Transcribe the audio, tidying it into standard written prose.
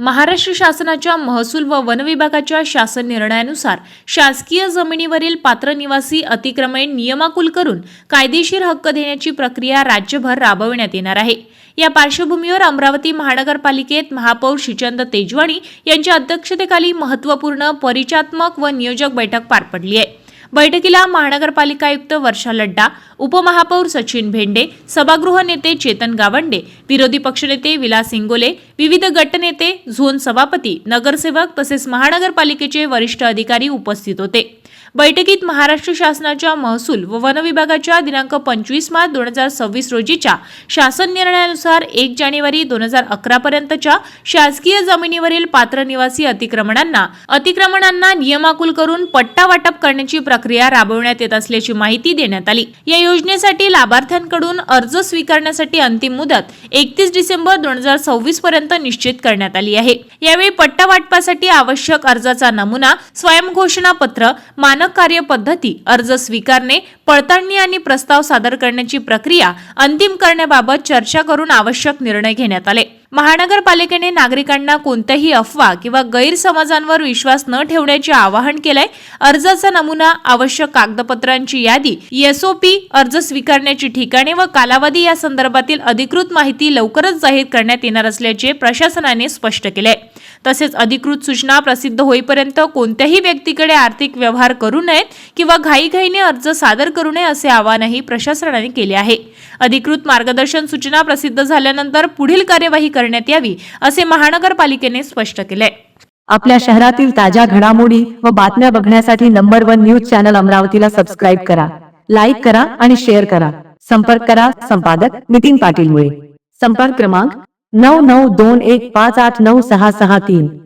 महाराष्ट्र शासनाच्या महसूल व वन विभागाच्या शासन निर्णयानुसार शासकीय जमिनीवरील पात्र निवासी अतिक्रमण नियमाकुल करून कायदेशीर हक्क देण्याची प्रक्रिया राज्यभर राबविण्यात येणार आहे। या पार्श्वभूमीवर अमरावती महानगरपालिकेत महापौर श्रीचंद तेजवाणी यांच्या अध्यक्षतेखाली महत्त्वपूर्ण परिचयात्मक व नियोजक बैठक पार पडली आहे। बैठकीला महानगरपालिका आयुक्त वर्षा लड्डा, उपमहापौर सचिन भेंडे, सभागृह नेते चेतन गावंडे, विरोधी पक्षनेते विलास इंगोले, विविध गटनेते, झोन सभापती, नगरसेवक तसेच महानगरपालिकेचे वरिष्ठ अधिकारी उपस्थित होते। बैठकीत महाराष्ट्र शासनाच्या महसूल व वन विभागाच्या दिनांक 25 मार्च 2026 रोजीच्या शासन निर्णयानुसार 1 जानेवारी 2011 पर्यंतच्या शासकीय जमिनीवरील पात्र निवासी अतिक्रमणांना नियमाकुल करून पट्टा वाटप करण्याची प्रक्रिया राबवण्यात येत असल्याची माहिती देण्यात आली। या योजनेसाठी लाभार्थ्यांकडून अर्ज स्वीकारण्यासाठी अंतिम मुदत 31 डिसेंबर 2026 पर्यंत निश्चित करण्यात आली आहे। यावेळी पट्टा वाटपासाठी आवश्यक अर्जाचा नमुना, स्वयंघोषणा पत्र, मानक कार्यपद्धती, अर्ज स्वीकारणे, पडताळणी आणि प्रस्ताव सादर करण्याची प्रक्रिया अंतिम करण्याबाबत चर्चा करून आवश्यक निर्णय घेण्यात आले। महानगरपालिकेने नागरिकांना कोणत्याही अफवा किंवा गैरसमजांवर विश्वास न ठेवण्याचे आवाहन केले। अर्जाचा नमुना, आवश्यक कागदपत्रांची यादी, एसओपी, अर्ज स्वीकारण्याची ठिकाणे व कालावधी या संदर्भातील अधिकृत माहिती लवकरच जाहीर करण्यात येणार असल्याचे प्रशासनाने स्पष्ट केले। तसेच अधिकृत सूचना प्रसिद्ध होईपर्यंत कोणत्याही व्यक्तीकडे आर्थिक व्यवहार करू नयेत किंवा घाईघाईने अर्ज सादर करू नये असे आवाहनही प्रशासनाने केले आहे। अधिकृत मार्गदर्शन सूचना प्रसिद्ध झाल्यानंतर पुढील कार्यवाही करण्यात यावी असे महानगरपालिकेने स्पष्ट केले। आपल्या शहरातील ताज्या घडामोडी व बातम्या बघण्यासाठी नंबर 1 न्यूज चॅनल अमरावतीला सबस्क्राइब करा, लाईक करा आणि शेअर करा। संपर्क करा संपादक नितीन पाटील मुळे। संपर्क क्रमांक 9921589663।